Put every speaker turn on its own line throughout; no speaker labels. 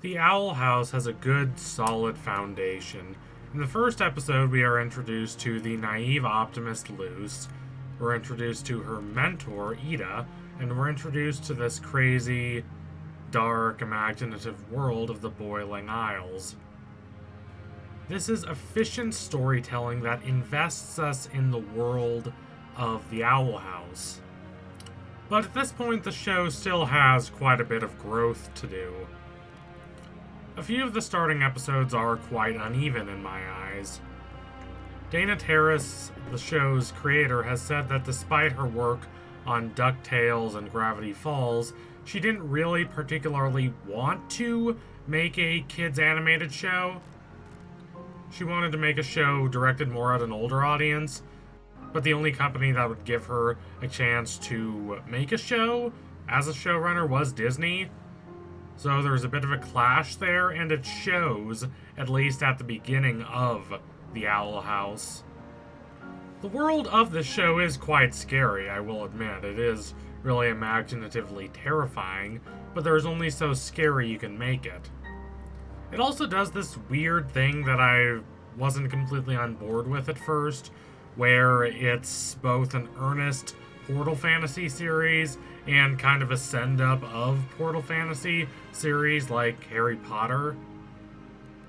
The Owl House has a good, solid foundation. In the first episode, we are introduced to the naive optimist Luce, we're introduced to her mentor, Eda, and we're introduced to this crazy, dark, imaginative world of the Boiling Isles. This is efficient storytelling that invests us in the world of the Owl House. But at this point, the show still has quite a bit of growth to do. A few of the starting episodes are quite uneven in my eyes. Dana Terrace, the show's creator, has said that despite her work on DuckTales and Gravity Falls, she didn't really particularly want to make a kids animated show. She wanted to make a show directed more at an older audience, but the only company that would give her a chance to make a show as a showrunner was Disney. So there's a bit of a clash there, and it shows, at least at the beginning of The Owl House. The world of the show is quite scary, I will admit. It is really imaginatively terrifying, but there's only so scary you can make it. It also does this weird thing that I wasn't completely on board with at first, where it's both an earnest Portal Fantasy series and kind of a send-up of Portal Fantasy series like Harry Potter.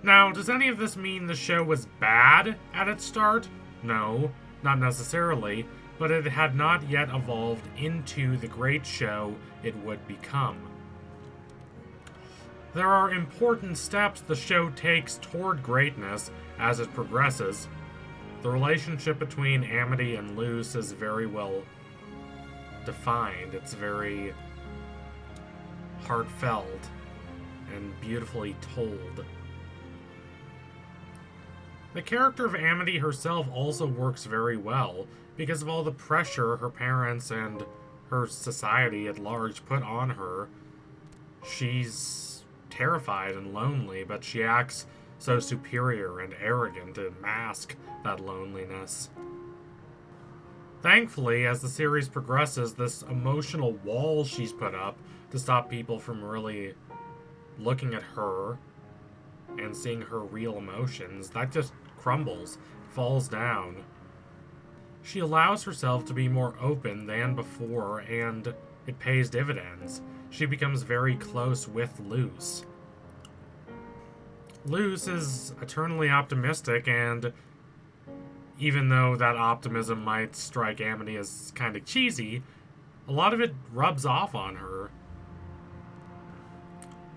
Now, does any of this mean the show was bad at its start? No, not necessarily, but it had not yet evolved into the great show it would become. There are important steps the show takes toward greatness as it progresses. The relationship between Amity and Luce is very well defined. It's very heartfelt and beautifully told. The character of Amity herself also works very well because of all the pressure her parents and her society at large put on her. She's terrified and lonely, but she acts so superior and arrogant to mask that loneliness. Thankfully, as the series progresses, this emotional wall she's put up to stop people from really looking at her and seeing her real emotions, that just crumbles, falls down. She allows herself to be more open than before, and it pays dividends. She becomes very close with Luce. Luce is eternally optimistic, and even though that optimism might strike Amity as kind of cheesy, a lot of it rubs off on her.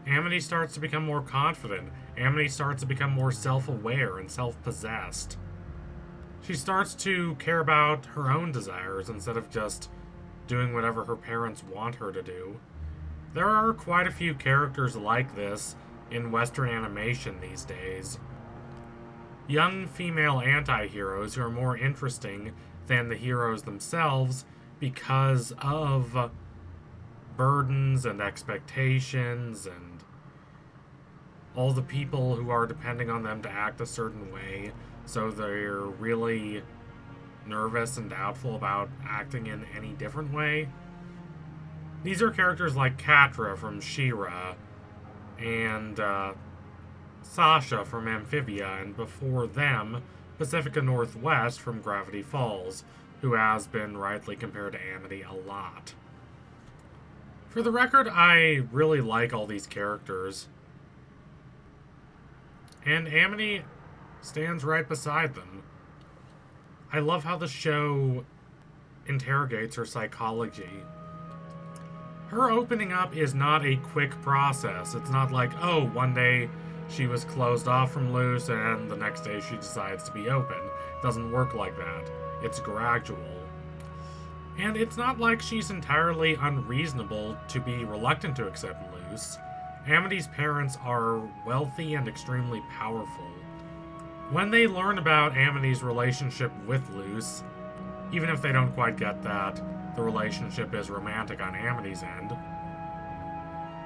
Amity starts to become more confident. Amity starts to become more self-aware and self-possessed. She starts to care about her own desires instead of just doing whatever her parents want her to do. There are quite a few characters like this in Western animation these days. Young female anti-heroes who are more interesting than the heroes themselves because of burdens and expectations and all the people who are depending on them to act a certain way, so they're really nervous and doubtful about acting in any different way. These are characters like Catra from She-Ra and Sasha from Amphibia, and before them, Pacifica Northwest from Gravity Falls, who has been rightly compared to Amity a lot. For the record, I really like all these characters, and Amity stands right beside them. I love how the show interrogates her psychology. Her opening up is not a quick process. It's not like, oh, one day she was closed off from Luce and the next day she decides to be open. It doesn't work like that. It's gradual. And it's not like she's entirely unreasonable to be reluctant to accept Luce. Amity's parents are wealthy and extremely powerful. When they learn about Amity's relationship with Luce, even if they don't quite get that the relationship is romantic on Amity's end,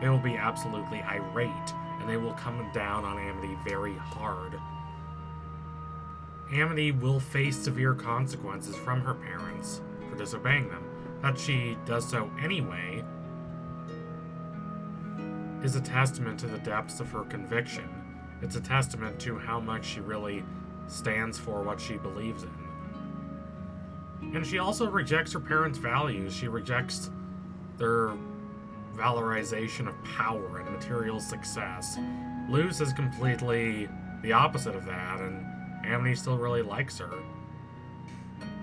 they will be absolutely irate, and they will come down on Amity very hard. Amity will face severe consequences from her parents for disobeying them. That she does so anyway is a testament to the depths of her conviction. It's a testament to how much she really stands for what she believes in. And she also rejects her parents' values. She rejects their valorization of power and material success. Luz is completely the opposite of that, and Amity still really likes her.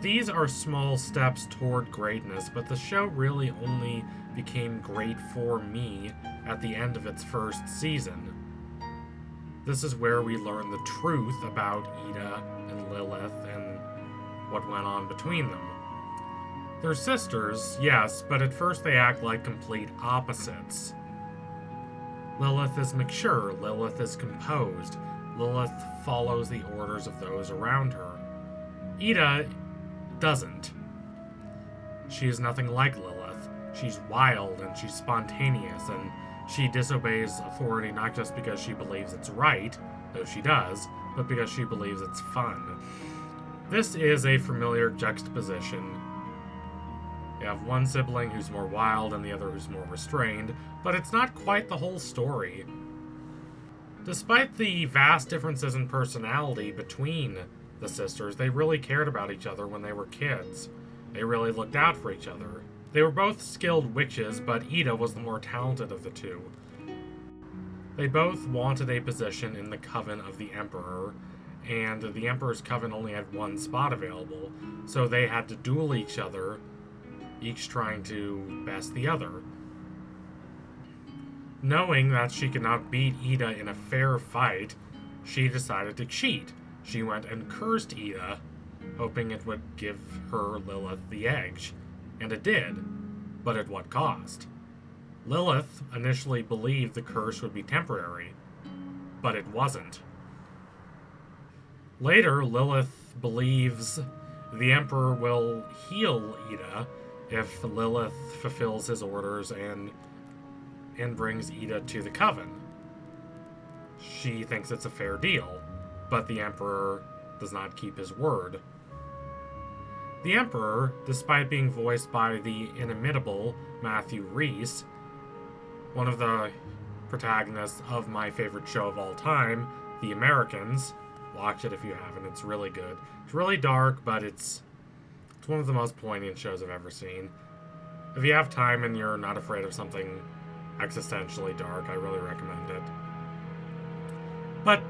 These are small steps toward greatness, but the show really only became great for me at the end of its first season. This is where we learn the truth about Eda and Lilith and what went on between them. They're sisters, yes, but at first they act like complete opposites. Lilith is mature, Lilith is composed, Lilith follows the orders of those around her. Eda doesn't. She is nothing like Lilith. She's wild and she's spontaneous, and she disobeys authority not just because she believes it's right, though she does, but because she believes it's fun. This is a familiar juxtaposition. You have one sibling who's more wild and the other who's more restrained, but it's not quite the whole story. Despite the vast differences in personality between the sisters, they really cared about each other when they were kids. They really looked out for each other. They were both skilled witches, but Eda was the more talented of the two. They both wanted a position in the Coven of the Emperor, and the Emperor's Coven only had one spot available, so they had to duel each other, each trying to best the other. Knowing that she could not beat Eda in a fair fight, she decided to cheat. She went and cursed Eda, hoping it would give her Lilith the edge. And it did, but at what cost? Lilith initially believed the curse would be temporary, but it wasn't. Later, Lilith believes the Emperor will heal Eda if Lilith fulfills his orders and brings Eda to the Coven. She thinks it's a fair deal, but the Emperor does not keep his word. The Emperor, despite being voiced by the inimitable Matthew Rhys, one of the protagonists of my favorite show of all time, The Americans. Watch it if you haven't, it's really good. It's really dark, but it's one of the most poignant shows I've ever seen. If you have time and you're not afraid of something existentially dark, I really recommend it. But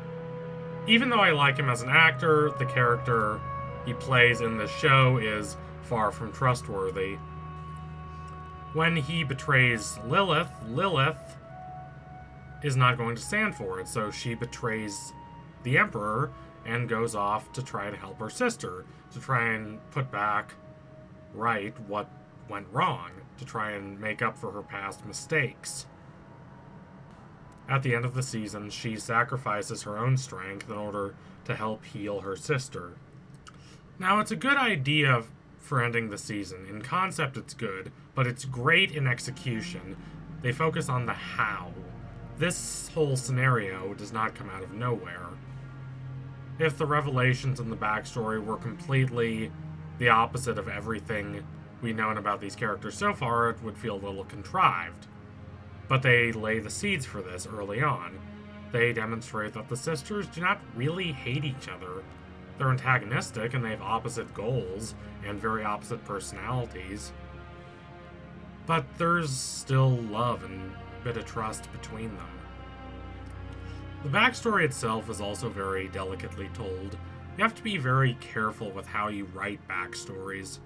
even though I like him as an actor, the character he plays in the show is far from trustworthy. When he betrays Lilith, Lilith is not going to stand for it, so she betrays the Emperor and goes off to try to help her sister, to try and put back right what went wrong, to try and make up for her past mistakes. At the end of the season, she sacrifices her own strength in order to help heal her sister. Now, it's a good idea for ending the season. In concept, it's good, but it's great in execution. They focus on the how. This whole scenario does not come out of nowhere. If the revelations in the backstory were completely the opposite of everything we've known about these characters so far, it would feel a little contrived. But they lay the seeds for this early on. They demonstrate that the sisters do not really hate each other. They're antagonistic and they have opposite goals and very opposite personalities. But there's still love and a bit of trust between them. The backstory itself is also very delicately told. You have to be very careful with how you write backstories.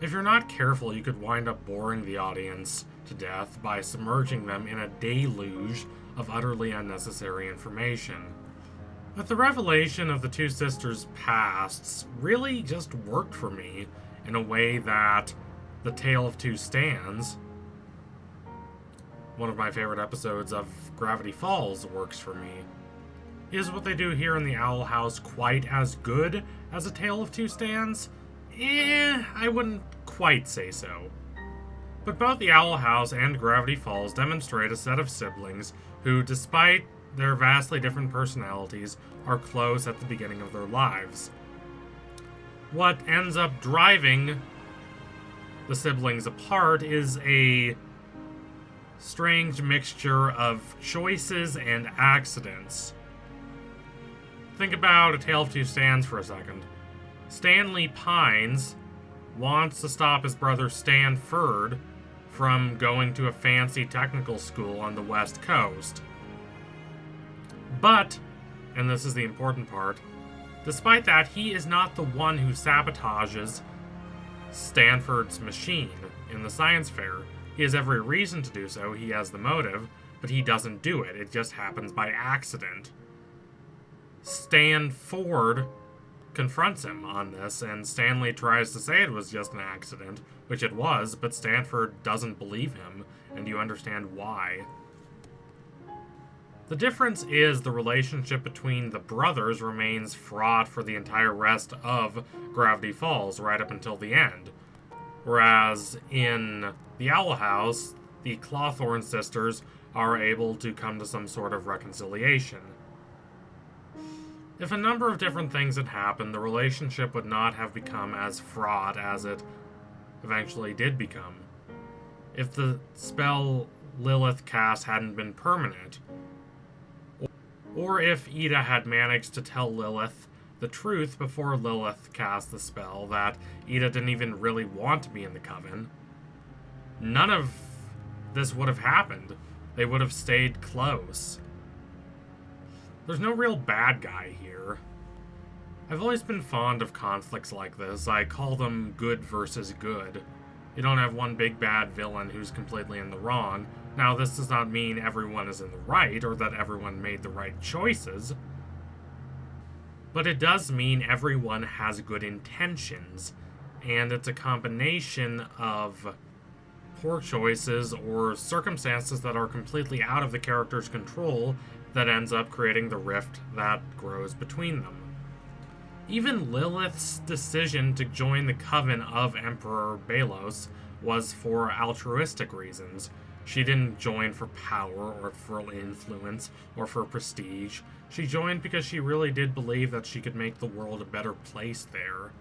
If you're not careful, you could wind up boring the audience to death by submerging them in a deluge of utterly unnecessary information. But the revelation of the two sisters' pasts really just worked for me in a way that The Tale of Two Stands, one of my favorite episodes of Gravity Falls, works for me. Is what they do here in the Owl House quite as good as A Tale of Two Stands? I wouldn't quite say so. But both the Owl House and Gravity Falls demonstrate a set of siblings who, despite their vastly different personalities, are close at the beginning of their lives. What ends up driving the siblings apart is a strange mixture of choices and accidents. Think about A Tale of Two Stans for a second. Stanley Pines wants to stop his brother Stanford from going to a fancy technical school on the West Coast. But, and this is the important part, despite that, he is not the one who sabotages Stanford's machine in the science fair. He has every reason to do so, he has the motive, but he doesn't do it. It just happens by accident. Stanford confronts him on this, and Stanley tries to say it was just an accident, which it was, but Stanford doesn't believe him, and you understand why. The difference is the relationship between the brothers remains fraught for the entire rest of Gravity Falls, right up until the end. Whereas in the Owl House, the Clawthorne sisters are able to come to some sort of reconciliation. If a number of different things had happened, the relationship would not have become as fraught as it eventually did become. If the spell Lilith cast hadn't been permanent, or if Eda had managed to tell Lilith the truth before Lilith cast the spell, that Eda didn't even really want to be in the Coven, none of this would have happened. They would have stayed close. There's no real bad guy here. I've always been fond of conflicts like this. I call them good versus good. You don't have one big bad villain who's completely in the wrong. Now, this does not mean everyone is in the right, or that everyone made the right choices. But it does mean everyone has good intentions. And it's a combination of poor choices or circumstances that are completely out of the character's control that ends up creating the rift that grows between them. Even Lilith's decision to join the Coven of Emperor Belos was for altruistic reasons. She didn't join for power or for influence or for prestige. She joined because she really did believe that she could make the world a better place there.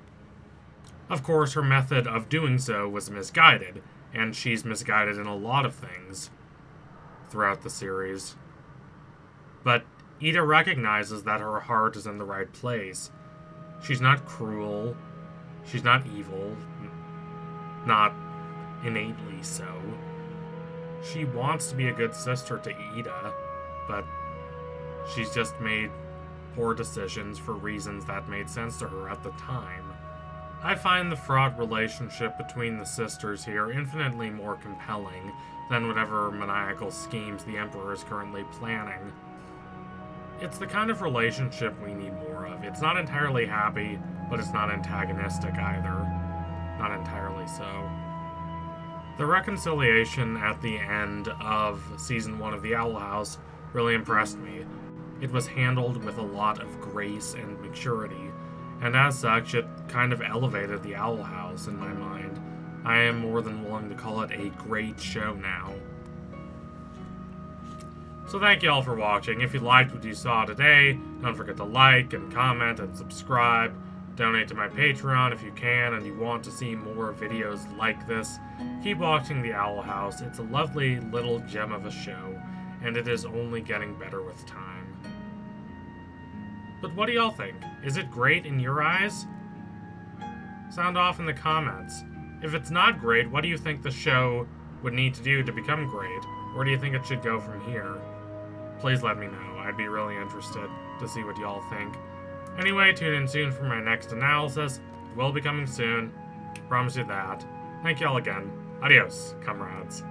Of course, her method of doing so was misguided, and she's misguided in a lot of things throughout the series. But Eda recognizes that her heart is in the right place. She's not cruel. She's not evil. Not innately so. She wants to be a good sister to Eda, but she's just made poor decisions for reasons that made sense to her at the time. I find the fraught relationship between the sisters here infinitely more compelling than whatever maniacal schemes the Emperor is currently planning. It's the kind of relationship we need more of. It's not entirely happy, but it's not antagonistic either. Not entirely so. The reconciliation at the end of Season 1 of The Owl House really impressed me. It was handled with a lot of grace and maturity, and as such, it kind of elevated The Owl House in my mind. I am more than willing to call it a great show now. So thank you all for watching. If you liked what you saw today, don't forget to like and comment and subscribe. Donate to my Patreon if you can and you want to see more videos like this. Keep watching The Owl House. It's a lovely little gem of a show, and it is only getting better with time. But what do y'all think? Is it great in your eyes? Sound off in the comments. If it's not great, what do you think the show would need to do to become great? Where do you think it should go from here? Please let me know. I'd be really interested to see what y'all think. Anyway, tune in soon for my next analysis. It will be coming soon. Promise you that. Thank y'all again. Adios, comrades.